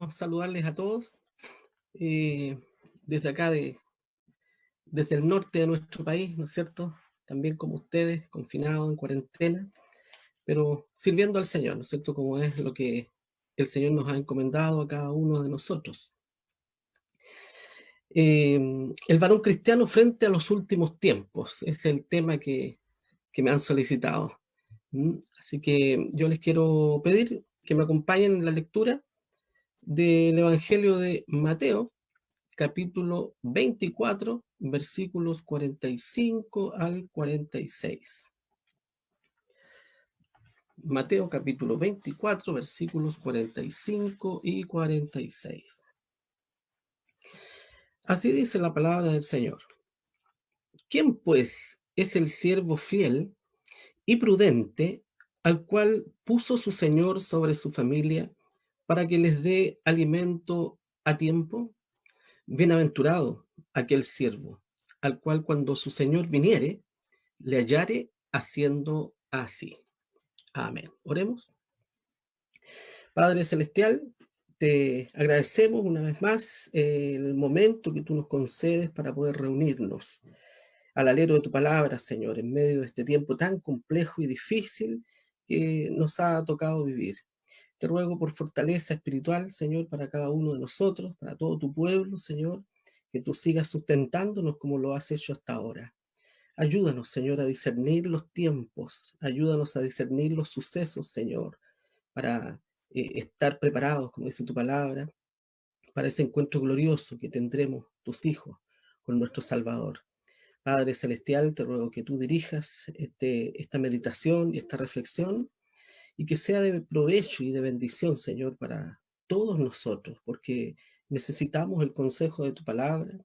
Saludarles a todos eh, desde acá, desde el norte de nuestro país, ¿no es cierto? También como ustedes, confinados en cuarentena, pero sirviendo al Señor, ¿no es cierto? Como es lo que el Señor nos ha encomendado a cada uno de nosotros. El varón cristiano frente a los últimos tiempos es el tema que me han solicitado. Así que yo les quiero pedir que me acompañen en la lectura del Evangelio de Mateo, capítulo 24, versículos 45 al 46. Mateo capítulo 24, versículos 45 y 46. Así dice la palabra del Señor. ¿Quién pues es el siervo fiel y prudente al cual puso su Señor sobre su familia para que les dé alimento a tiempo? Bienaventurado aquel siervo, al cual cuando su Señor viniere, le hallare haciendo así. Amén. Oremos. Padre Celestial, te agradecemos una vez más el momento que tú nos concedes para poder reunirnos al alero de tu palabra, Señor, en medio de este tiempo tan complejo y difícil que nos ha tocado vivir. Te ruego por fortaleza espiritual, Señor, para cada uno de nosotros, para todo tu pueblo, Señor, que tú sigas sustentándonos como lo has hecho hasta ahora. Ayúdanos, Señor, a discernir los tiempos, ayúdanos a discernir los sucesos, Señor, para estar preparados, como dice tu palabra, para ese encuentro glorioso que tendremos tus hijos con nuestro Salvador. Padre Celestial, te ruego que tú dirijas esta meditación y esta reflexión y que sea de provecho y de bendición, Señor, para todos nosotros, porque necesitamos el consejo de tu palabra,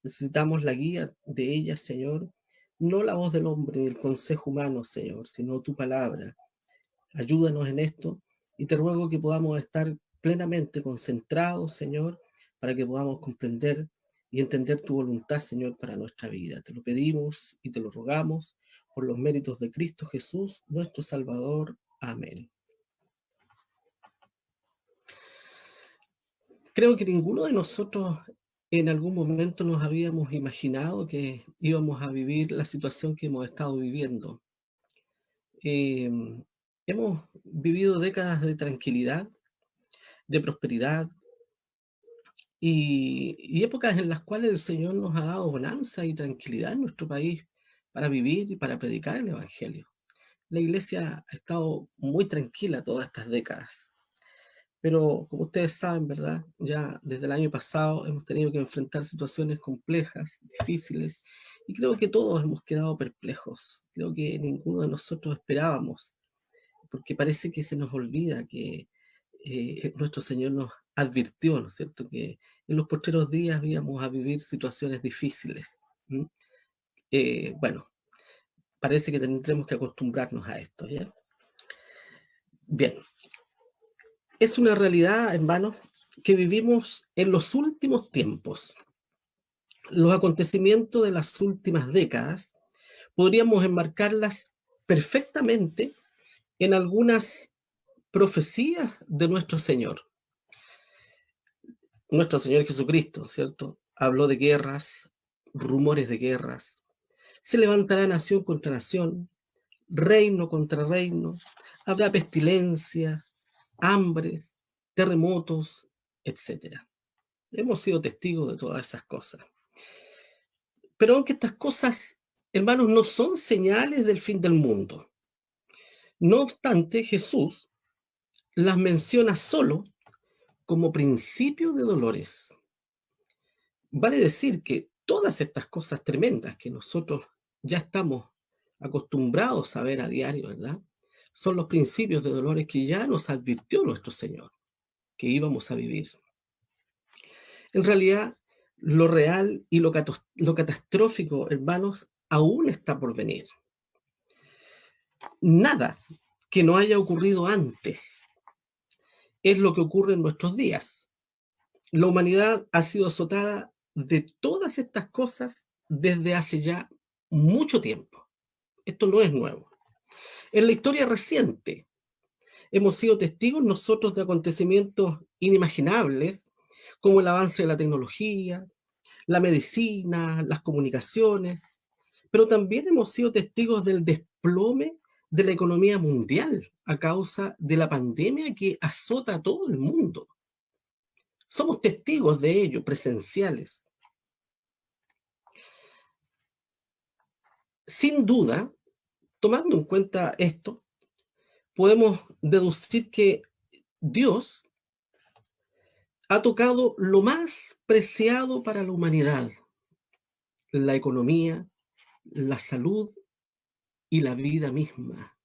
necesitamos la guía de ella, Señor, no la voz del hombre ni el consejo humano, Señor, sino tu palabra. Ayúdanos en esto y te ruego que podamos estar plenamente concentrados, Señor, para que podamos comprender y entender tu voluntad, Señor, para nuestra vida. Te lo pedimos y te lo rogamos por los méritos de Cristo Jesús, nuestro Salvador. Amén. Creo que ninguno de nosotros en algún momento nos habíamos imaginado que íbamos a vivir la situación que hemos estado viviendo. Em, Hemos vivido décadas de tranquilidad, de prosperidad y épocas en las cuales el Señor nos ha dado bonanza y tranquilidad en nuestro país para vivir y para predicar el Evangelio. La iglesia ha estado muy tranquila todas estas décadas. Pero como ustedes saben, ¿verdad? Ya desde el año pasado hemos tenido que enfrentar situaciones complejas, difíciles, y creo que todos hemos quedado perplejos. Creo que ninguno de nosotros esperábamos, porque parece que se nos olvida que nuestro Señor nos advirtió, ¿no es cierto?, que en los postreros días íbamos a vivir situaciones difíciles. ¿Mm? Bueno, parece que tendremos que acostumbrarnos a esto, ¿ya? Bien, es una realidad, hermanos, que vivimos en los últimos tiempos. Los acontecimientos de las últimas décadas podríamos enmarcarlas perfectamente en algunas profecías de nuestro Señor. Nuestro Señor Jesucristo, ¿cierto? Habló de guerras, rumores de guerras. Se levantará nación contra nación, reino contra reino, habrá pestilencia, hambres, terremotos, etcétera. Hemos sido testigos de todas esas cosas. Pero aunque estas cosas, hermanos, no son señales del fin del mundo, no obstante, Jesús las menciona solo como principio de dolores. Vale decir que todas estas cosas tremendas que nosotros ya estamos acostumbrados a ver a diario, ¿verdad? Son los principios de dolores que ya nos advirtió nuestro Señor que íbamos a vivir. En realidad, lo real y lo catastrófico, hermanos, aún está por venir. Nada que no haya ocurrido antes es lo que ocurre en nuestros días. La humanidad ha sido azotada de todas estas cosas desde hace ya mucho tiempo. Esto no es nuevo. En la historia reciente, Hemos sido testigos nosotros de acontecimientos inimaginables, como el avance de la tecnología, la medicina, las comunicaciones, pero también hemos sido testigos del desplome de la economía mundial a causa de la pandemia que azota a todo el mundo. Somos testigos de ello, presenciales. Sin duda, tomando en cuenta esto, podemos deducir que Dios ha tocado lo más preciado para la humanidad: la economía, la salud y la vida misma.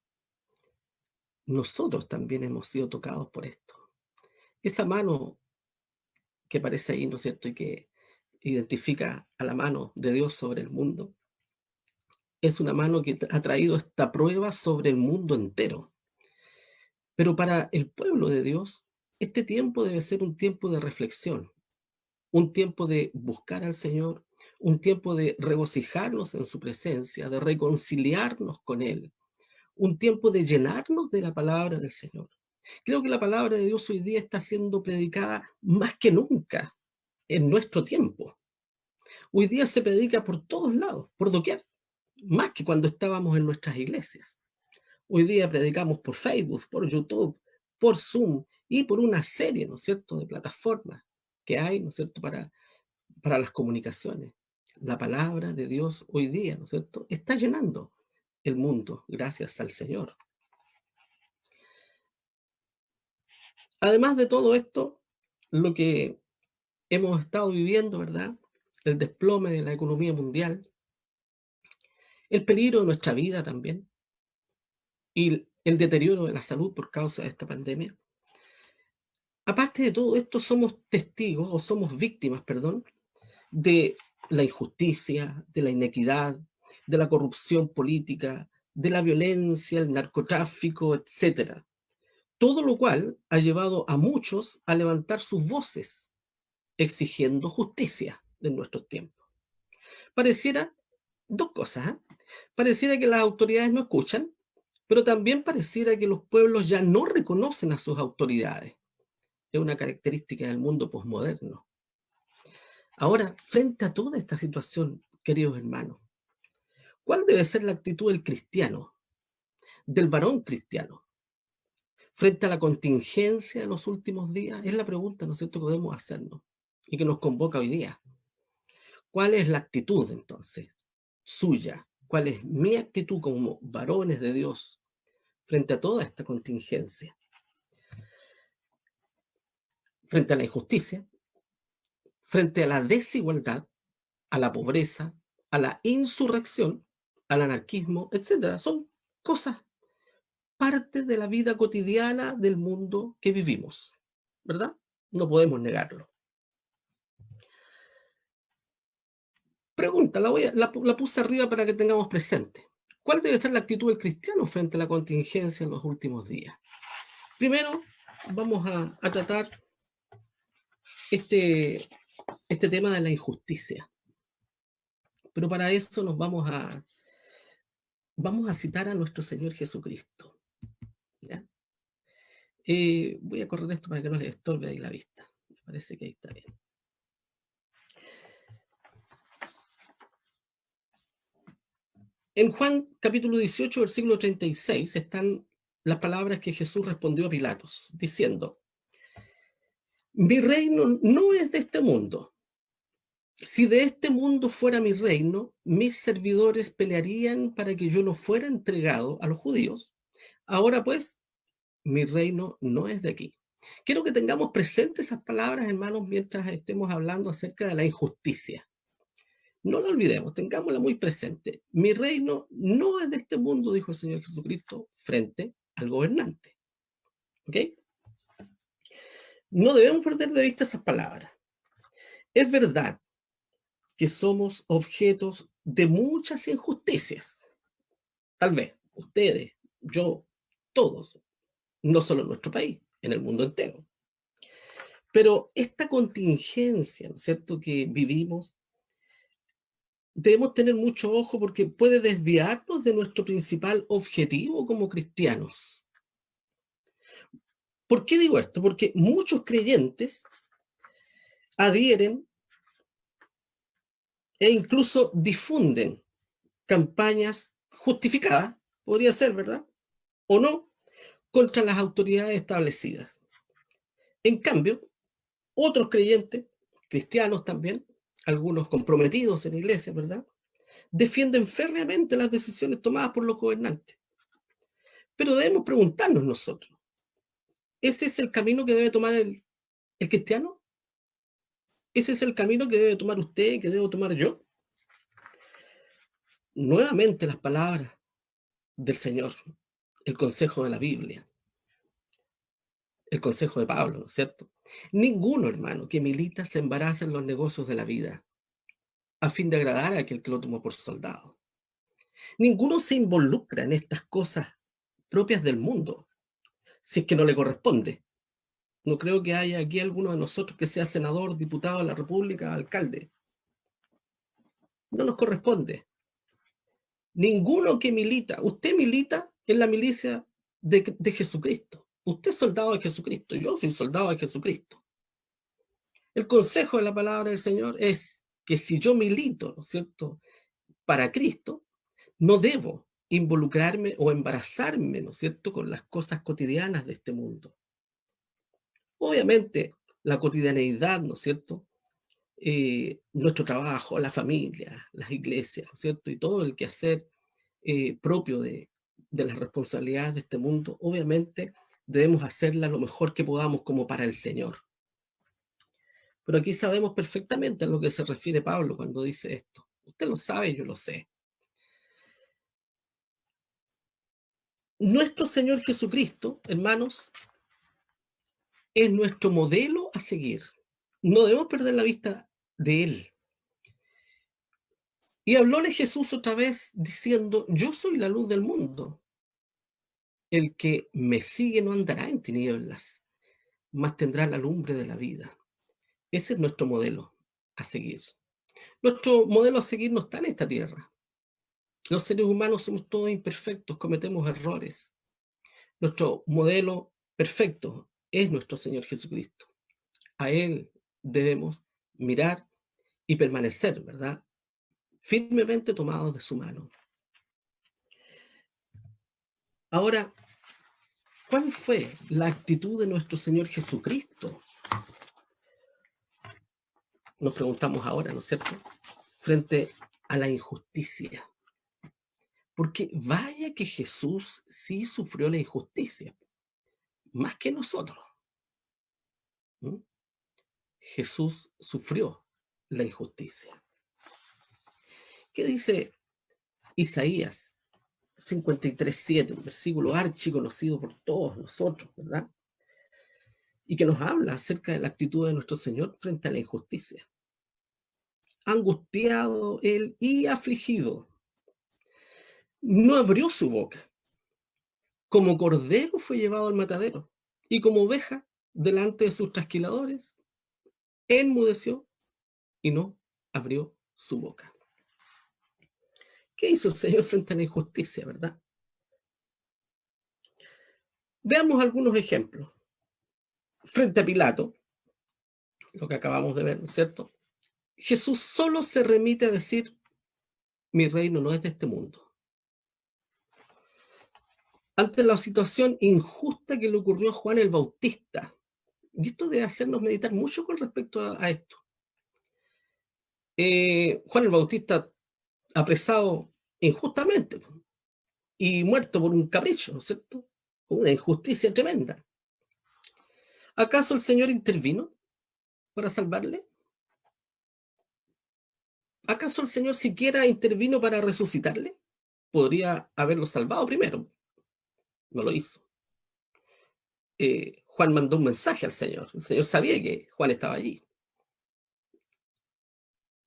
Nosotros también hemos sido tocados por esto. Esa mano que aparece ahí, ¿no es cierto?, y que identifica a la mano de Dios sobre el mundo, es una mano que ha traído esta prueba sobre el mundo entero. Pero para el pueblo de Dios, este tiempo debe ser un tiempo de reflexión, un tiempo de buscar al Señor, un tiempo de regocijarnos en su presencia, de reconciliarnos con Él, un tiempo de llenarnos de la palabra del Señor. Creo que la palabra de Dios hoy día está siendo predicada más que nunca en nuestro tiempo. Hoy día se predica por todos lados, por doquier, más que cuando estábamos en nuestras iglesias. Hoy día predicamos por Facebook, por YouTube, por Zoom y por una serie, ¿no es cierto?, de plataformas que hay, ¿no es cierto?, para las comunicaciones. La palabra de Dios hoy día, ¿no es cierto?, está llenando el mundo gracias al Señor. Además de todo esto, lo que hemos estado viviendo, ¿verdad?, el desplome de la economía mundial, el peligro de nuestra vida también, y el deterioro de la salud por causa de esta pandemia. Aparte de todo esto, somos testigos, o somos víctimas, perdón, de la injusticia, de la inequidad, de la corrupción política, de la violencia, el narcotráfico, etcétera. Todo lo cual ha llevado a muchos a levantar sus voces, exigiendo justicia en nuestros tiempos. Pareciera dos cosas, ¿eh? Pareciera que las autoridades no escuchan, pero también pareciera que los pueblos ya no reconocen a sus autoridades. Es una característica del mundo posmoderno. Ahora, frente a toda esta situación, queridos hermanos, ¿cuál debe ser la actitud del cristiano, del varón cristiano, frente a la contingencia de los últimos días? Es la pregunta, ¿no es cierto?, que podemos hacernos y que nos convoca hoy día. ¿Cuál es la actitud, entonces, suya? ¿Cuál es mi actitud como varones de Dios frente a toda esta contingencia? Frente a la injusticia, frente a la desigualdad, a la pobreza, a la insurrección, al anarquismo, etcétera. Son cosas, parte de la vida cotidiana del mundo que vivimos, ¿verdad? No podemos negarlo. Pregunta, la puse arriba para que tengamos presente. ¿Cuál debe ser la actitud del cristiano frente a la contingencia en los últimos días? Primero, vamos a tratar este tema de la injusticia. Pero para eso vamos a citar a nuestro Señor Jesucristo, ¿ya? Voy a correr esto para que no les estorbe ahí la vista. Me parece que ahí está bien. En Juan capítulo 18, versículo 36, están las palabras que Jesús respondió a Pilatos, diciendo: mi reino no es de este mundo. Si de este mundo fuera mi reino, mis servidores pelearían para que yo no fuera entregado a los judíos. Ahora pues, mi reino no es de aquí. Quiero que tengamos presentes esas palabras, hermanos, mientras estemos hablando acerca de la injusticia. No lo olvidemos, tengámosla muy presente. Mi reino no es de este mundo, dijo el Señor Jesucristo frente al gobernante. ¿Ok? No debemos perder de vista esas palabras. Es verdad que somos objetos de muchas injusticias. Tal vez ustedes, yo, todos, no solo en nuestro país, en el mundo entero. Pero esta contingencia, ¿no es cierto?, que vivimos, debemos tener mucho ojo porque puede desviarnos de nuestro principal objetivo como cristianos. ¿Por qué digo esto? Porque muchos creyentes adhieren e incluso difunden campañas justificadas, podría ser, ¿verdad? O no, contra las autoridades establecidas. En cambio, otros creyentes, cristianos también, algunos comprometidos en la iglesia, ¿verdad? Defienden férreamente las decisiones tomadas por los gobernantes. Pero debemos preguntarnos nosotros, ¿ese es el camino que debe tomar el cristiano? ¿Ese es el camino que debe tomar usted, que debo tomar yo? Nuevamente las palabras del Señor, el consejo de la Biblia, el consejo de Pablo, ¿no es cierto? Ninguno, hermano, que milita se embaraza en los negocios de la vida a fin de agradar a aquel que lo tomó por soldado. Ninguno se involucra en estas cosas propias del mundo, si es que no le corresponde. No creo que haya aquí alguno de nosotros que sea senador, diputado de la República, alcalde. No nos corresponde. Ninguno que milita. Usted milita en la milicia de Jesucristo. Usted es soldado de Jesucristo. Yo soy soldado de Jesucristo. El consejo de la palabra del Señor es que si yo milito, ¿no es cierto?, para Cristo, no debo involucrarme o embarazarme, ¿no es cierto?, con las cosas cotidianas de este mundo. Obviamente, la cotidianeidad, ¿no es cierto?, nuestro trabajo, la familia, las iglesias, ¿no es cierto?, y todo el quehacer propio de las responsabilidades de este mundo, obviamente debemos hacerla lo mejor que podamos como para el Señor. Pero aquí sabemos perfectamente a lo que se refiere Pablo cuando dice esto. Usted lo sabe, yo lo sé. Nuestro Señor Jesucristo, hermanos, es nuestro modelo a seguir. No debemos perder la vista de Él. Y hablóle Jesús otra vez diciendo, yo soy la luz del mundo. El que me sigue no andará en tinieblas, mas tendrá la lumbre de la vida. Ese es nuestro modelo a seguir. Nuestro modelo a seguir no está en esta tierra. Los seres humanos somos todos imperfectos, cometemos errores. Nuestro modelo perfecto es nuestro Señor Jesucristo. A Él debemos mirar y permanecer, ¿verdad?, firmemente tomados de su mano. Ahora, ¿cuál fue la actitud de nuestro Señor Jesucristo? Nos preguntamos ahora, ¿no es cierto?, frente a la injusticia. Porque vaya que Jesús sí sufrió la injusticia, más que nosotros. ¿Mm? Jesús sufrió la injusticia. ¿Qué dice Isaías 53:7, un versículo archiconocido por todos nosotros, ¿verdad? Y que nos habla acerca de la actitud de nuestro Señor frente a la injusticia. Angustiado él y afligido, no abrió su boca. Como cordero fue llevado al matadero, y como oveja delante de sus trasquiladores, enmudeció y no abrió su boca. ¿Qué hizo el Señor frente a la injusticia, verdad? Veamos algunos ejemplos. Frente a Pilato, lo que acabamos de ver, ¿no es cierto? Jesús solo se remite a decir, mi reino no es de este mundo. Ante la situación injusta que le ocurrió a Juan el Bautista, y esto debe hacernos meditar mucho con respecto a esto. Juan el Bautista apresado injustamente y muerto por un capricho, ¿no es cierto? Una injusticia tremenda. ¿Acaso el Señor intervino para salvarle? ¿Acaso el Señor siquiera intervino para resucitarle? Podría haberlo salvado primero. No lo hizo. Juan mandó un mensaje al Señor. El Señor sabía que Juan estaba allí.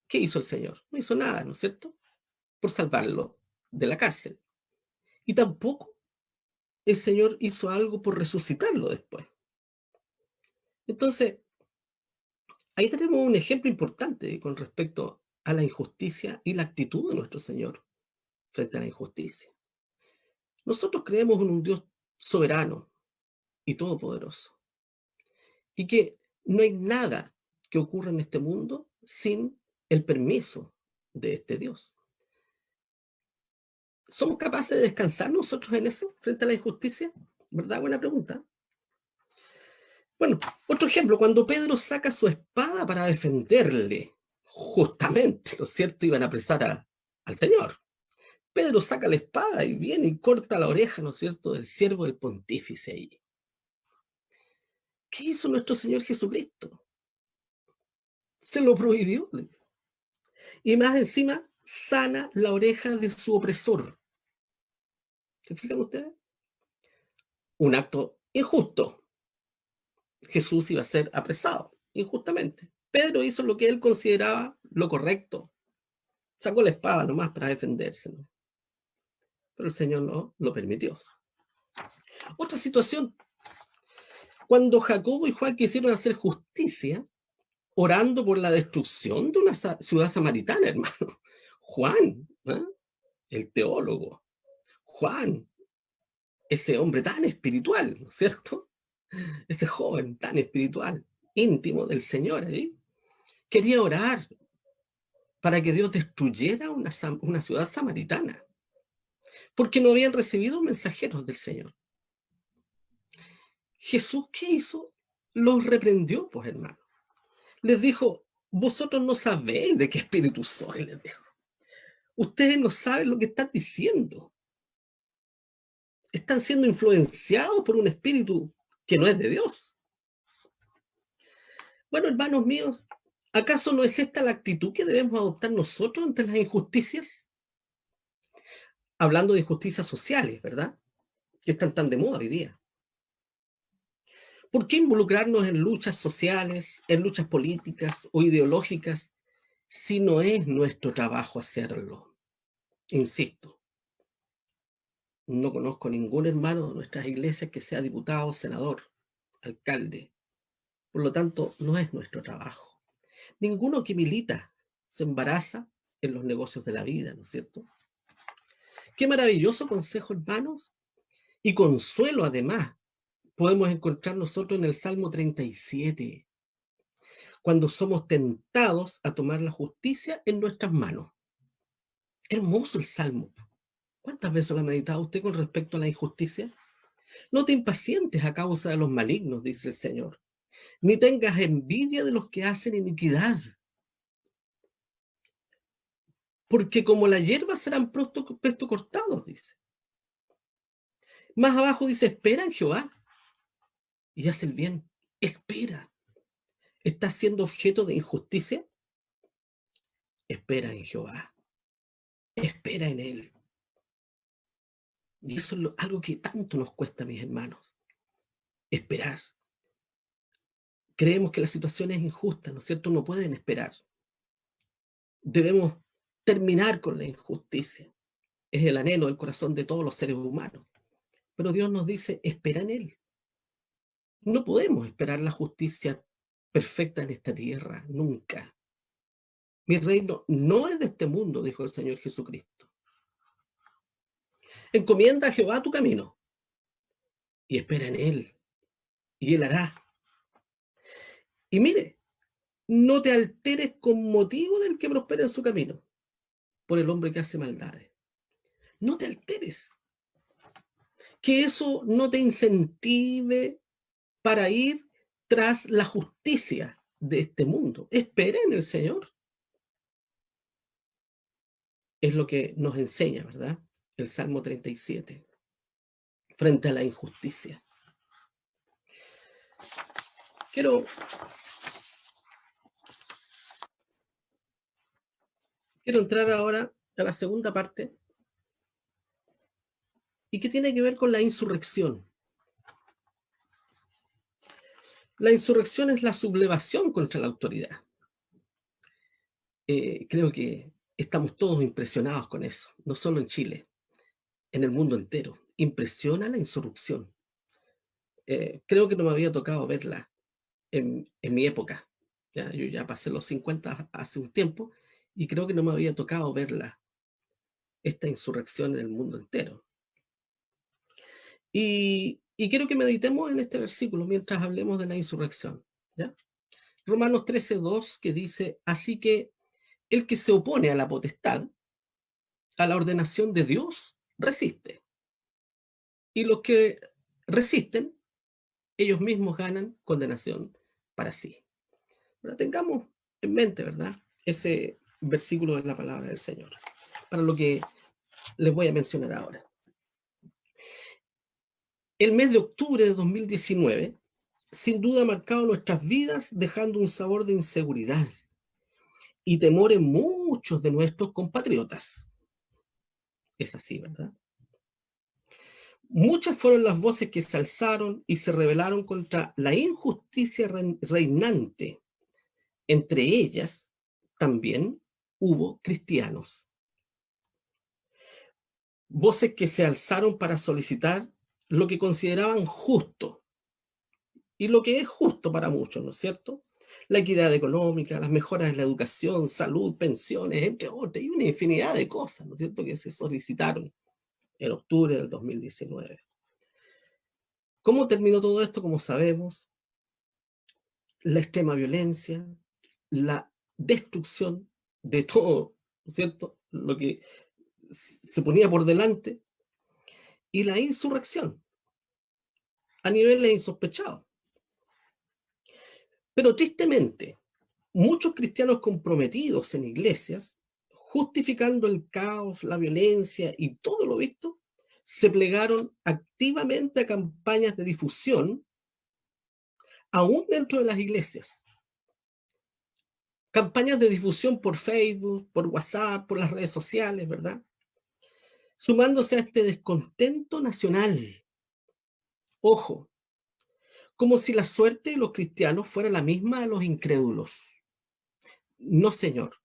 ¿Qué hizo el Señor? No hizo nada, ¿no es cierto?, por salvarlo de la cárcel. Y tampoco el Señor hizo algo por resucitarlo después. Entonces, ahí tenemos un ejemplo importante con respecto a la injusticia y la actitud de nuestro Señor frente a la injusticia. Nosotros creemos en un Dios soberano, y todopoderoso. Y que no hay nada que ocurra en este mundo sin el permiso de este Dios. ¿Somos capaces de descansar nosotros en eso frente a la injusticia? ¿Verdad? Buena pregunta. Bueno, otro ejemplo, cuando Pedro saca su espada para defenderle, justamente, ¿no es cierto? Iban a apresar al Señor. Pedro saca la espada y viene y corta la oreja, ¿no es cierto?, del siervo del pontífice ahí. ¿Qué hizo nuestro Señor Jesucristo? Se lo prohibió. Y más encima, sana la oreja de su opresor. ¿Se fijan ustedes? Un acto injusto. Jesús iba a ser apresado injustamente. Pedro hizo lo que él consideraba lo correcto. Sacó la espada nomás para defenderse, ¿no? Pero el Señor no lo permitió. Otra situación, cuando Jacobo y Juan quisieron hacer justicia, orando por la destrucción de una ciudad samaritana, hermano. Juan, ¿eh?, el teólogo, Juan, ese hombre tan espiritual, ¿no es cierto? Ese joven tan espiritual, íntimo del Señor ahí, quería orar para que Dios destruyera una ciudad samaritana, porque no habían recibido mensajeros del Señor. Jesús, ¿qué hizo? Los reprendió, pues, hermano. Les dijo, vosotros no sabéis de qué espíritu soy, les dijo. Ustedes no saben lo que están diciendo. Están siendo influenciados por un espíritu que no es de Dios. Bueno, hermanos míos, ¿acaso no es esta la actitud que debemos adoptar nosotros ante las injusticias? Hablando de injusticias sociales, ¿verdad? Que están tan de moda hoy día. ¿Por qué involucrarnos en luchas sociales, en luchas políticas o ideológicas si no es nuestro trabajo hacerlo? Insisto, no conozco ningún hermano de nuestras iglesias que sea diputado, senador, alcalde. Por lo tanto, no es nuestro trabajo. Ninguno que milita se embaraza en los negocios de la vida, ¿no es cierto? Qué maravilloso consejo, hermanos, y consuelo además podemos encontrar nosotros en el Salmo 37, cuando somos tentados a tomar la justicia en nuestras manos. Hermoso el Salmo. ¿Cuántas veces lo ha meditado usted con respecto a la injusticia? No te impacientes a causa de los malignos, dice el Señor, ni tengas envidia de los que hacen iniquidad, porque como la hierba serán presto cortados, dice. Más abajo dice, espera en Jehová y haz el bien. Espera. ¿Estás siendo objeto de injusticia? Espera en Jehová. Espera en Él. Y eso es algo que tanto nos cuesta, mis hermanos. Esperar. Creemos que la situación es injusta, ¿no es cierto? No pueden esperar. Debemos terminar con la injusticia. Es el anhelo del corazón de todos los seres humanos. Pero Dios nos dice, espera en Él. No podemos esperar la justicia perfecta en esta tierra, nunca. Mi reino no es de este mundo, dijo el Señor Jesucristo. Encomienda a Jehová tu camino y espera en Él, y Él hará. Y mire, no te alteres con motivo del que prospera en su camino, por el hombre que hace maldades. No te alteres. Que eso no te incentive para ir tras la justicia de este mundo. Espera en el Señor. Es lo que nos enseña, ¿verdad? El Salmo 37, frente a la injusticia. Quiero entrar ahora a la segunda parte, y que tiene que ver con la insurrección. La insurrección es la sublevación contra la autoridad. Creo que estamos todos impresionados con eso, no solo en Chile, en el mundo entero. Impresiona la insurrección. Creo que no me había tocado verla en mi época. ¿Ya? Yo ya pasé los 50 hace un tiempo y creo que no me había tocado verla, esta insurrección en el mundo entero. Y Y quiero que meditemos en este versículo mientras hablemos de la insurrección, ¿ya? Romanos 13:2, que dice: así que el que se opone a la potestad, a la ordenación de Dios, resiste. Y los que resisten, ellos mismos ganan condenación para sí. Ahora, tengamos en mente, ¿verdad?, ese versículo de la palabra del Señor, para lo que les voy a mencionar ahora. El mes de octubre de 2019, sin duda ha marcado nuestras vidas, dejando un sabor de inseguridad y temor en muchos de nuestros compatriotas. Es así, ¿verdad? Muchas fueron las voces que se alzaron y se rebelaron contra la injusticia reinante. Entre ellas también hubo cristianos. Voces que se alzaron para solicitar lo que consideraban justo, y lo que es justo para muchos, ¿no es cierto? La equidad económica, las mejoras en la educación, salud, pensiones, entre otras, y una infinidad de cosas, ¿no es cierto?, que se solicitaron en octubre del 2019. ¿Cómo terminó todo esto? Como sabemos, la extrema violencia, la destrucción de todo, ¿no es cierto?, lo que se ponía por delante, y la insurrección a niveles insospechados. Pero tristemente, muchos cristianos comprometidos en iglesias, justificando el caos, la violencia y todo lo visto, se plegaron activamente a campañas de difusión, aún dentro de las iglesias. Campañas de difusión por Facebook, por WhatsApp, por las redes sociales, ¿verdad? Sumándose a este descontento nacional. Ojo, como si la suerte de los cristianos fuera la misma de los incrédulos. No, señor.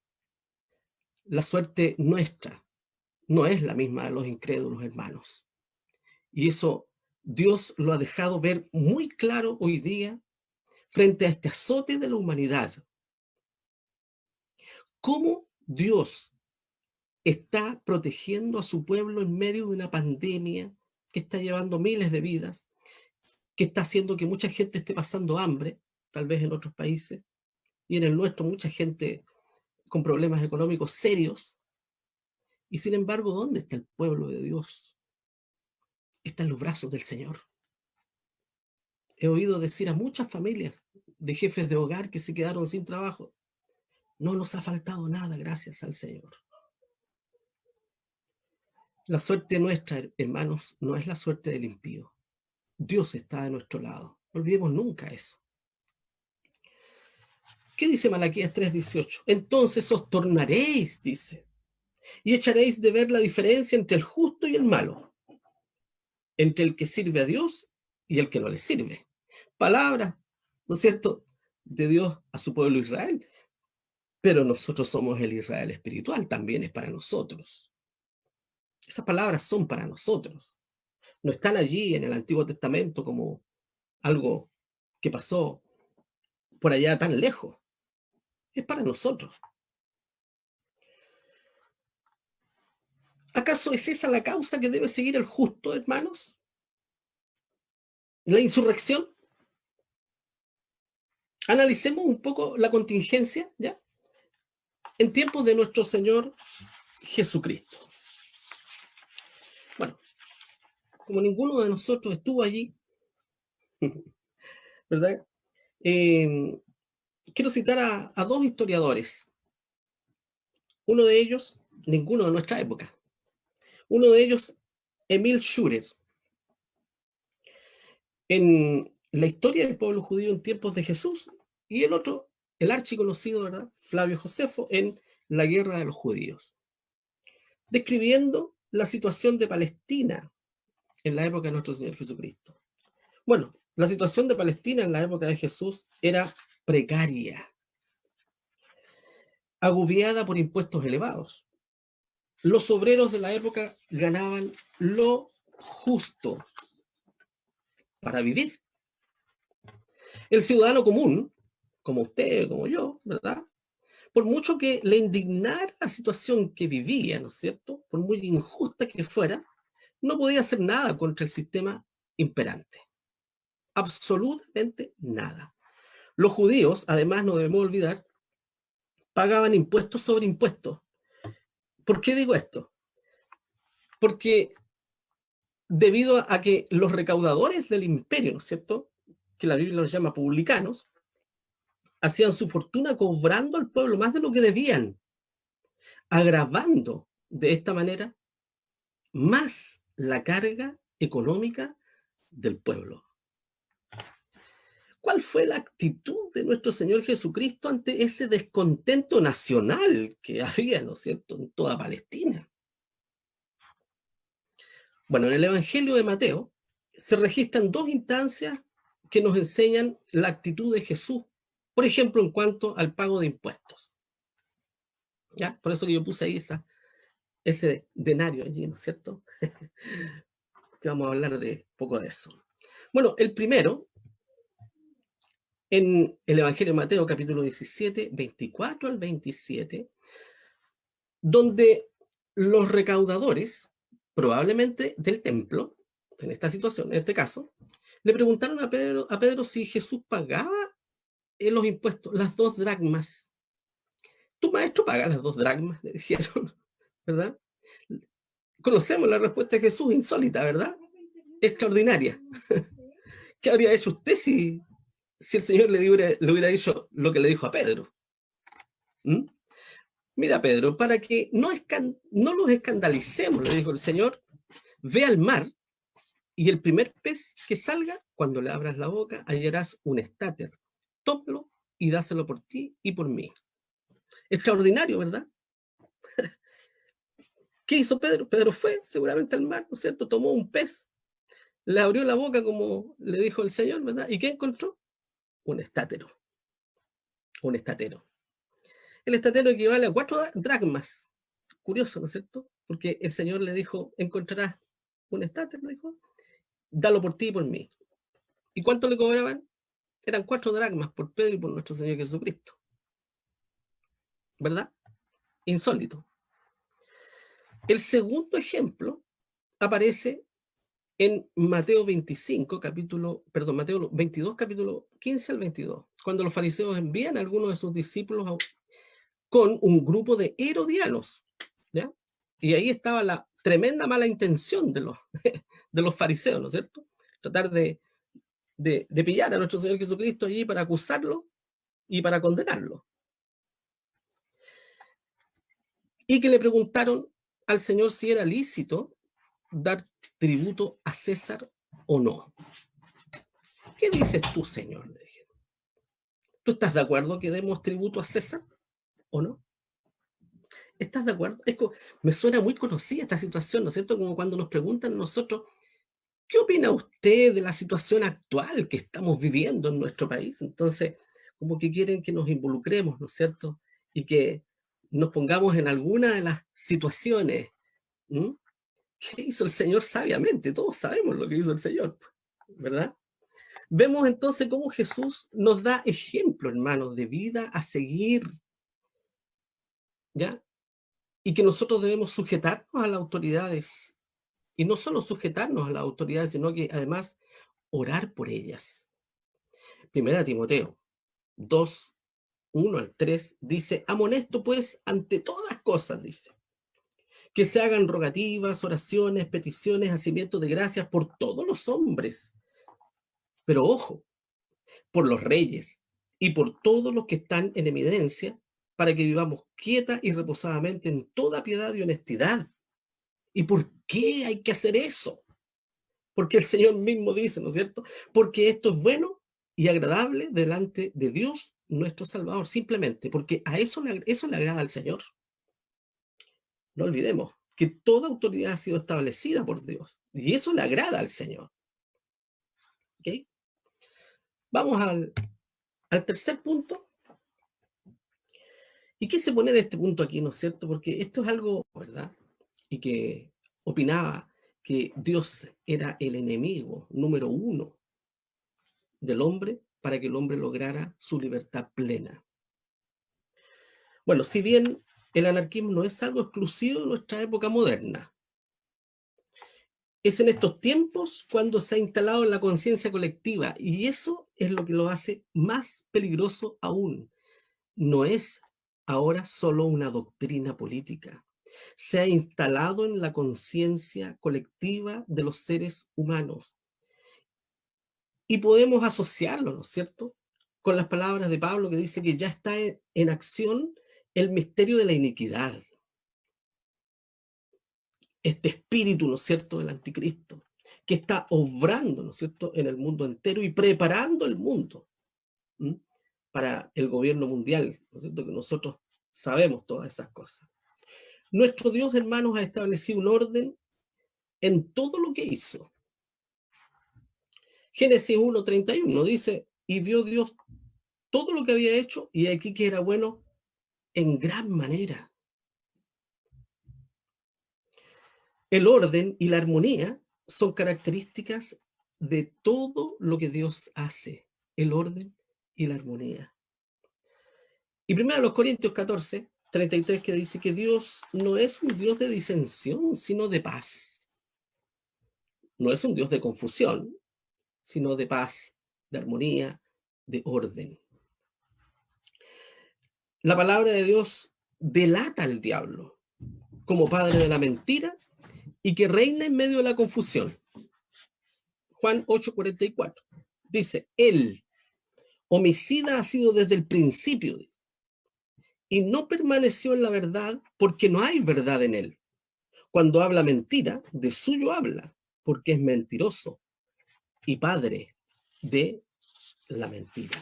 La suerte nuestra no es la misma de los incrédulos, hermanos. Y eso Dios lo ha dejado ver muy claro hoy día frente a este azote de la humanidad. ¿Cómo Dios está protegiendo a su pueblo en medio de una pandemia que está llevando miles de vidas, que está haciendo que mucha gente esté pasando hambre, tal vez en otros países, y en el nuestro mucha gente con problemas económicos serios? Y sin embargo, ¿dónde está el pueblo de Dios? Está en los brazos del Señor. He oído decir a muchas familias de jefes de hogar que se quedaron sin trabajo: no nos ha faltado nada, gracias al Señor. La suerte nuestra, hermanos, no es la suerte del impío. Dios está de nuestro lado. No olvidemos nunca eso. ¿Qué dice Malaquías 3:18? Entonces os tornaréis, dice, y echaréis de ver la diferencia entre el justo y el malo, entre el que sirve a Dios y el que no le sirve. Palabra, ¿no es cierto?, de Dios a su pueblo Israel. Pero nosotros somos el Israel espiritual, también es para nosotros. Esas palabras son para nosotros. No están allí en el Antiguo Testamento como algo que pasó por allá tan lejos. Es para nosotros. ¿Acaso es esa la causa que debe seguir el justo, hermanos? ¿La insurrección? Analicemos un poco la contingencia, ¿ya?, en tiempos de nuestro Señor Jesucristo. Bueno, como ninguno de nosotros estuvo allí, ¿verdad? Quiero citar a dos historiadores. Uno de ellos, ninguno de nuestra época. Uno de ellos, Emil Schurer, en la historia del pueblo judío en tiempos de Jesús, y el otro, el archiconocido, ¿verdad?, Flavio Josefo, en la guerra de los judíos, describiendo la situación de Palestina en la época de nuestro Señor Jesucristo. Bueno, la situación de Palestina en la época de Jesús era precaria, agobiada por impuestos elevados. Los obreros de la época ganaban lo justo para vivir. El ciudadano común, como usted, como yo, ¿verdad?, por mucho que le indignara la situación que vivía, ¿no es cierto?, por muy injusta que fuera, no podía hacer nada contra el sistema imperante. absolutamente nada. Los judíos, además, no debemos olvidar, pagaban impuestos sobre impuestos. ¿Por qué digo esto? Porque debido a que los recaudadores del imperio, ¿no es cierto?, que la Biblia los llama publicanos, hacían su fortuna cobrando al pueblo más de lo que debían, agravando de esta manera más la carga económica del pueblo. ¿Cuál fue la actitud de nuestro Señor Jesucristo ante ese descontento nacional que había, ¿no es cierto?, en toda Palestina? Bueno, en el Evangelio de Mateo se registran dos instancias que nos enseñan la actitud de Jesús, por ejemplo, en cuanto al pago de impuestos. ¿Ya? Por eso que yo puse ahí ese denario allí, ¿no es cierto? Que vamos a hablar de poco de eso. Bueno, el primero, en el Evangelio de Mateo, capítulo 17, 24 al 27, donde los recaudadores, probablemente del templo, en esta situación, en este caso, le preguntaron a Pedro si Jesús pagaba los impuestos, las 2 dracmas. Tu maestro paga las 2 dracmas, le dijeron, ¿verdad? Conocemos la respuesta de Jesús, insólita, ¿verdad? Extraordinaria. ¿Qué habría hecho usted si el Señor le hubiera dicho lo que le dijo a Pedro? ¿Mm? Mira, Pedro, para que no los escandalicemos, le dijo el Señor, ve al mar y el primer pez que salga, cuando le abras la boca, hallarás un estáter. Tómalo y dáselo por ti y por mí. Extraordinario, ¿verdad? ¿Qué hizo Pedro? Pedro fue seguramente al mar, ¿no es cierto? Tomó un pez, le abrió la boca como le dijo el Señor, ¿verdad? ¿Y qué encontró? Un estátero. Un estatero. El estatero equivale a 4 dracmas. Curioso, ¿no es cierto? Porque el Señor le dijo, encontrarás un estáter, le dijo, dalo por ti y por mí. ¿Y cuánto le cobraban? Eran 4 dracmas por Pedro y por nuestro Señor Jesucristo. ¿Verdad? Insólito. El segundo ejemplo aparece en Mateo 25, Mateo 22, capítulo 15 al 22, cuando los fariseos envían a algunos de sus discípulos con un grupo de herodianos, ¿ya? Y ahí estaba la tremenda mala intención de los fariseos, ¿no es cierto? Tratar de pillar a nuestro Señor Jesucristo allí para acusarlo y para condenarlo. Y que le preguntaron al Señor si era lícito dar tributo a César o no. ¿Qué dices tú, Señor? Le dijeron. ¿Tú estás de acuerdo que demos tributo a César o no? ¿Estás de acuerdo? Me suena muy conocida esta situación, ¿no es cierto? Como cuando nos preguntan a nosotros, ¿qué opina usted de la situación actual que estamos viviendo en nuestro país? Entonces, como que quieren que nos involucremos, ¿no es cierto? Y que nos pongamos en alguna de las situaciones. ¿Mm? ¿Qué hizo el Señor sabiamente? Todos sabemos lo que hizo el Señor, ¿verdad? Vemos entonces cómo Jesús nos da ejemplo, hermanos, de vida a seguir, ¿ya? Y que nosotros debemos sujetarnos a las autoridades. Y no solo sujetarnos a las autoridades, sino que además orar por ellas. Primera Timoteo 2, 1 al 3 dice, amonesto pues ante todas cosas, dice, que se hagan rogativas, oraciones, peticiones, hacimientos de gracias por todos los hombres. Pero ojo, por los reyes y por todos los que están en eminencia, para que vivamos quieta y reposadamente en toda piedad y honestidad. ¿Y por qué hay que hacer eso? Porque el Señor mismo dice, ¿no es cierto? Porque esto es bueno y agradable delante de Dios, nuestro Salvador, simplemente, porque eso le agrada al Señor. No olvidemos que toda autoridad ha sido establecida por Dios, y eso le agrada al Señor. ¿Okay? Vamos al tercer punto. Y quise poner este punto aquí, ¿no es cierto? Porque esto es algo, ¿verdad? Y que opinaba que Dios era el enemigo número 1 del hombre para que el hombre lograra su libertad plena. Bueno, si bien el anarquismo no es algo exclusivo de nuestra época moderna, Es en estos tiempos cuando se ha instalado en la conciencia colectiva, y eso es lo que lo hace más peligroso aún. No es ahora solo una doctrina política, se ha instalado en la conciencia colectiva de los seres humanos. Y podemos asociarlo, ¿no es cierto?, con las palabras de Pablo, que dice que ya está en acción el misterio de la iniquidad. Este espíritu, ¿no es cierto?, del anticristo, que está obrando, ¿no es cierto?, en el mundo entero y preparando el mundo, ¿m?, para el gobierno mundial, ¿no es cierto?, que nosotros sabemos todas esas cosas. Nuestro Dios, hermanos, ha establecido un orden en todo lo que hizo. Génesis 1:31 dice, y vio Dios todo lo que había hecho, y aquí que era bueno en gran manera. El orden y la armonía son características de todo lo que Dios hace, el orden y la armonía. Y primero los Corintios 14:33, que dice que Dios no es un Dios de disensión, sino de paz. No es un Dios de confusión, sino de paz, de armonía, de orden. La palabra de Dios delata al diablo como padre de la mentira y que reina en medio de la confusión. Juan 8:44 dice, él, homicida ha sido desde el principio y no permaneció en la verdad porque no hay verdad en él. Cuando habla mentira, de suyo habla, porque es mentiroso y padre de la mentira.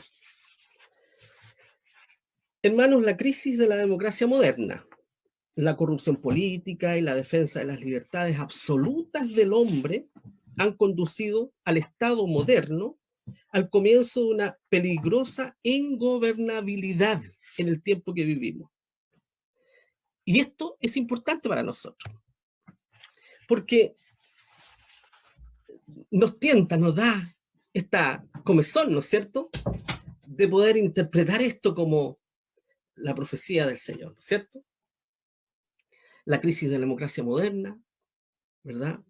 Hermanos, la crisis de la democracia moderna, la corrupción política y la defensa de las libertades absolutas del hombre han conducido al Estado moderno al comienzo de una peligrosa ingobernabilidad en el tiempo que vivimos. Y esto es importante para nosotros, porque nos tienta, nos da esta comezón, ¿no es cierto?, de poder interpretar esto como la profecía del Señor, ¿no es cierto? La crisis de la democracia moderna, ¿verdad?,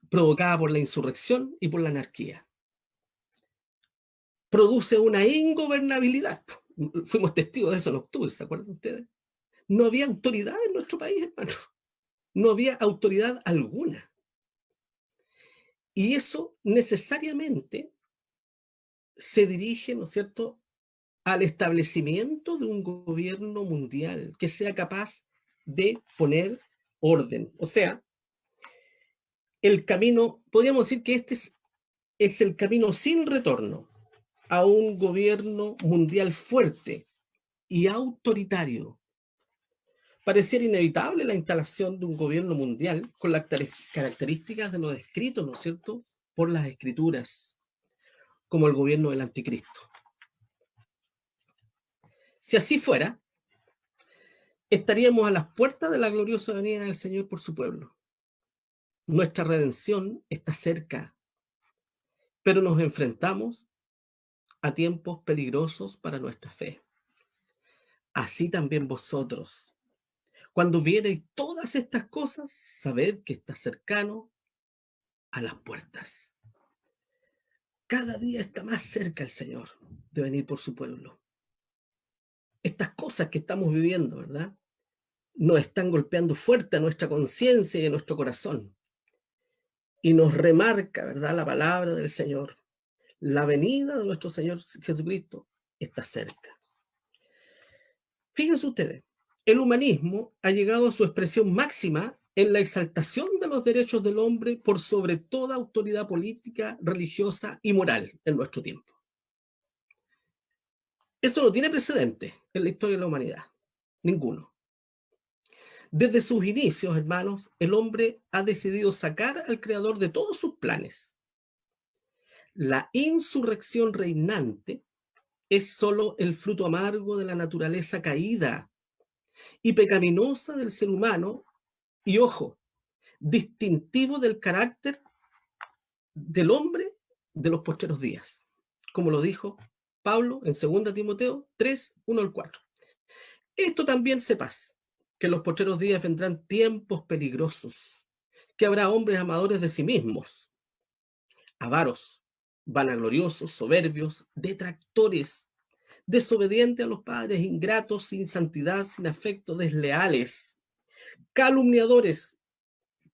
provocada por la insurrección y por la anarquía, produce una ingobernabilidad. Fuimos testigos de eso en octubre, ¿se acuerdan ustedes? No había autoridad en nuestro país, hermano. No había autoridad alguna. Y eso necesariamente se dirige, ¿no es cierto?, al establecimiento de un gobierno mundial que sea capaz de poner orden. O sea, el camino, podríamos decir que este es el camino sin retorno a un gobierno mundial fuerte y autoritario. Pareciera inevitable la instalación de un gobierno mundial con las características de lo descrito, ¿no es cierto?, por las escrituras, como el gobierno del anticristo. Si así fuera, estaríamos a las puertas de la gloriosa venida del Señor por su pueblo. Nuestra redención está cerca, pero nos enfrentamos a tiempos peligrosos para nuestra fe. Así también vosotros, cuando viereis todas estas cosas, sabed que está cercano a las puertas. Cada día está más cerca el Señor de venir por su pueblo. Estas cosas que estamos viviendo, ¿verdad?, nos están golpeando fuerte a nuestra conciencia y a nuestro corazón. Y nos remarca, ¿verdad?, la palabra del Señor. La venida de nuestro Señor Jesucristo está cerca. Fíjense ustedes, el humanismo ha llegado a su expresión máxima en la exaltación de los derechos del hombre por sobre toda autoridad política, religiosa y moral en nuestro tiempo. Eso no tiene precedente en la historia de la humanidad, ninguno. Desde sus inicios, hermanos, el hombre ha decidido sacar al creador de todos sus planes. La insurrección reinante es solo el fruto amargo de la naturaleza caída y pecaminosa del ser humano, y ojo, distintivo del carácter del hombre de los postreros días, como lo dijo Pablo en 2 Timoteo 3:1-4. Esto también sepas, que en los postreros días vendrán tiempos peligrosos, que habrá hombres amadores de sí mismos, avaros, vanagloriosos, soberbios, detractores, desobedientes a los padres, ingratos, sin santidad, sin afecto, desleales, calumniadores,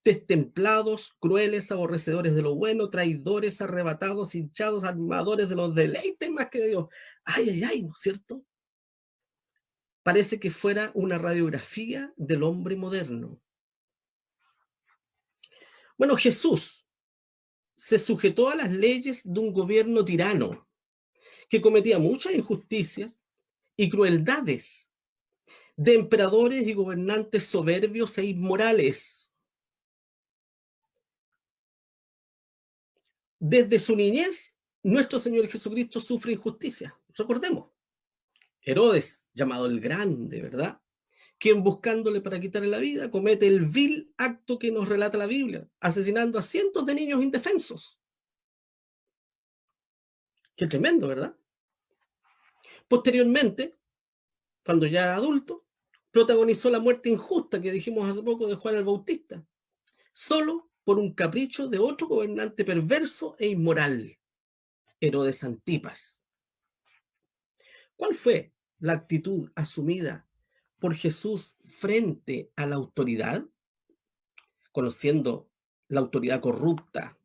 destemplados, crueles, aborrecedores de lo bueno, traidores, arrebatados, hinchados, armadores de los deleites más que de Dios. Ay, ay, ay, ¿no es cierto? Parece que fuera una radiografía del hombre moderno. Bueno, Jesús se sujetó a las leyes de un gobierno tirano que cometía muchas injusticias y crueldades, de emperadores y gobernantes soberbios e inmorales. Desde su niñez, nuestro Señor Jesucristo sufre injusticia. Recordemos, Herodes, llamado el Grande, ¿verdad? Quien buscándole para quitarle la vida, comete el vil acto que nos relata la Biblia, asesinando a cientos de niños indefensos. Qué tremendo, ¿verdad? Posteriormente, cuando ya era adulto, protagonizó la muerte injusta que dijimos hace poco de Juan el Bautista, solo por un capricho de otro gobernante perverso e inmoral, Herodes Antipas. ¿Cuál fue la actitud asumida por Jesús frente a la autoridad? Conociendo la autoridad corrupta,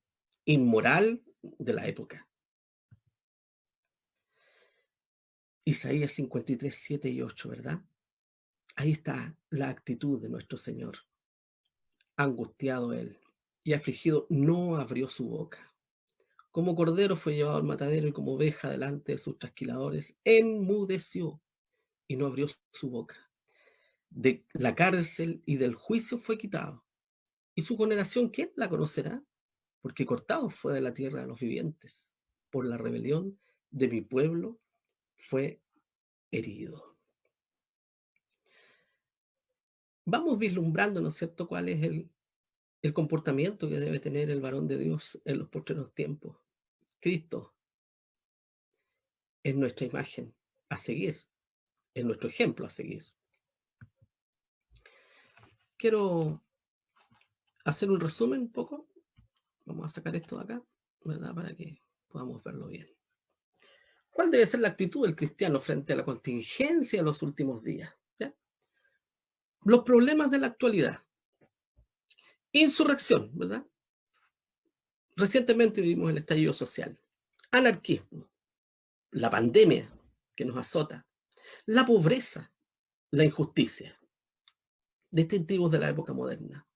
inmoral de la época. Isaías 53, 7 y 8, ¿verdad? Ahí está la actitud de nuestro Señor. Angustiado él y afligido, no abrió su boca. Como cordero fue llevado al matadero y como oveja delante de sus trasquiladores, enmudeció y no abrió su boca. De la cárcel y del juicio fue quitado. ¿Y su condenación quién la conocerá? Porque cortado fue de la tierra de los vivientes. Por la rebelión de mi pueblo fue herido. Vamos vislumbrando, ¿no es cierto?, cuál es el comportamiento que debe tener el varón de Dios en los postreros tiempos. Cristo es nuestra imagen a seguir, es nuestro ejemplo a seguir. Quiero hacer un resumen un poco. Vamos a sacar esto de acá, ¿verdad?, para que podamos verlo bien. ¿Cuál debe ser la actitud del cristiano frente a la contingencia de los últimos días? ¿Ya? Los problemas de la actualidad. Insurrección, ¿verdad? Recientemente vivimos el estallido social. Anarquismo, la pandemia que nos azota, la pobreza, la injusticia. Distintivos de la época moderna.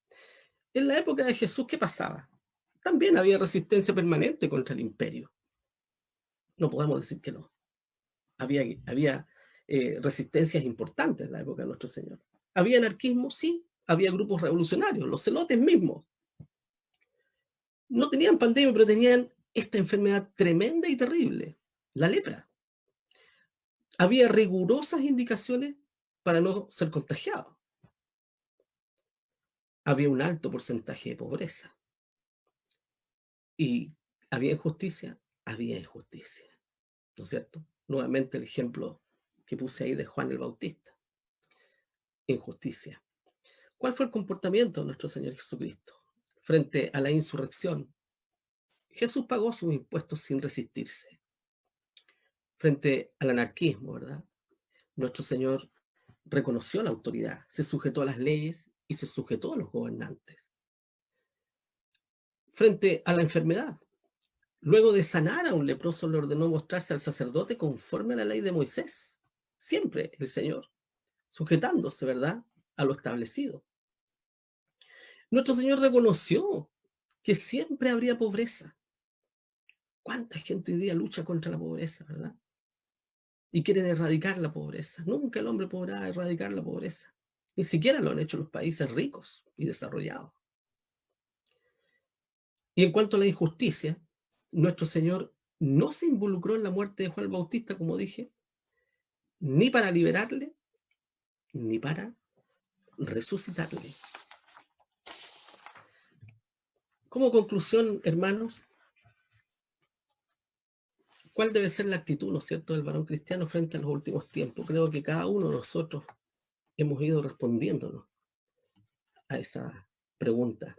En la época de Jesús, ¿qué pasaba? También había resistencia permanente contra el imperio. No podemos decir que no. Había resistencias importantes en la época de nuestro Señor. ¿Había anarquismo? Sí. Había grupos revolucionarios, los celotes mismos. No tenían pandemia, pero tenían esta enfermedad tremenda y terrible, la lepra. Había rigurosas indicaciones para no ser contagiado. Había un alto porcentaje de pobreza. Y había injusticia, había injusticia. ¿No es cierto? Nuevamente el ejemplo que puse ahí de Juan el Bautista. Injusticia. ¿Cuál fue el comportamiento de nuestro Señor Jesucristo frente a la insurrección? Jesús pagó sus impuestos sin resistirse. Frente al anarquismo, ¿verdad? Nuestro Señor reconoció la autoridad, se sujetó a las leyes y se sujetó a los gobernantes. Frente a la enfermedad, luego de sanar a un leproso, le ordenó mostrarse al sacerdote conforme a la ley de Moisés. Siempre el Señor, sujetándose, ¿verdad?, a lo establecido. Nuestro Señor reconoció que siempre habría pobreza. ¿Cuánta gente hoy día lucha contra la pobreza, verdad? Y quieren erradicar la pobreza. Nunca el hombre podrá erradicar la pobreza. Ni siquiera lo han hecho los países ricos y desarrollados. Y en cuanto a la injusticia, nuestro Señor no se involucró en la muerte de Juan el Bautista, como dije, ni para liberarle, ni para resucitarle. Como conclusión, hermanos, ¿cuál debe ser la actitud, ¿no es cierto?, del varón cristiano frente a los últimos tiempos? Creo que cada uno de nosotros hemos ido respondiéndonos a esa pregunta.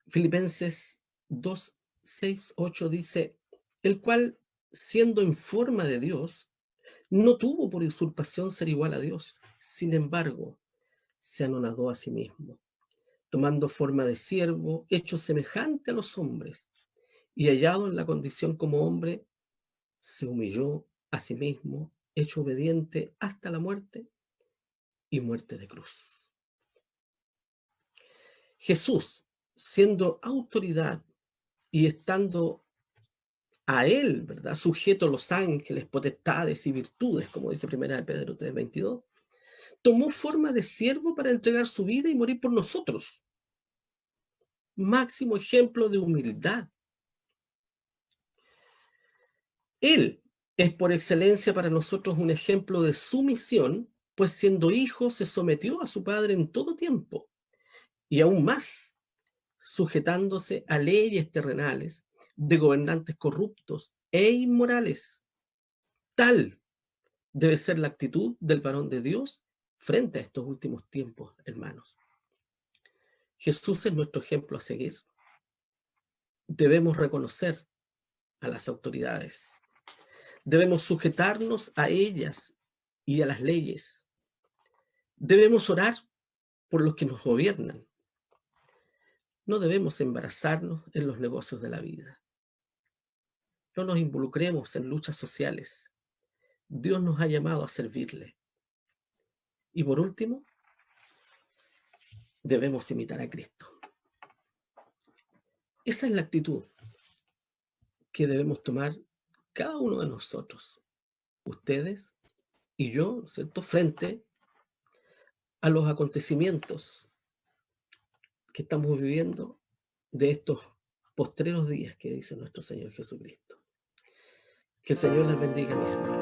Filipenses 2, 6, 8 dice, el cual, siendo en forma de Dios, no tuvo por usurpación ser igual a Dios. Sin embargo, se anonadó a sí mismo, tomando forma de siervo, hecho semejante a los hombres, y hallado en la condición como hombre, se humilló a sí mismo, hecho obediente hasta la muerte y muerte de cruz. Jesús, siendo autoridad y estando a él, ¿verdad? Sujeto a los ángeles, potestades y virtudes, como dice primera de Pedro 3:22, tomó forma de siervo para entregar su vida y morir por nosotros. Máximo ejemplo de humildad. Él es por excelencia para nosotros un ejemplo de sumisión, pues siendo hijo se sometió a su padre en todo tiempo, y aún más, sujetándose a leyes terrenales de gobernantes corruptos e inmorales. Tal debe ser la actitud del varón de Dios frente a estos últimos tiempos, hermanos. Jesús es nuestro ejemplo a seguir. Debemos reconocer a las autoridades. Debemos sujetarnos a ellas y a las leyes. Debemos orar por los que nos gobiernan. No debemos embarazarnos en los negocios de la vida. No nos involucremos en luchas sociales. Dios nos ha llamado a servirle. Y por último, debemos imitar a Cristo. Esa es la actitud que debemos tomar cada uno de nosotros, ustedes y yo, ¿cierto? Frente a los acontecimientos que estamos viviendo de estos postreros días que dice nuestro Señor Jesucristo. Que el Señor les bendiga, mis hermanos.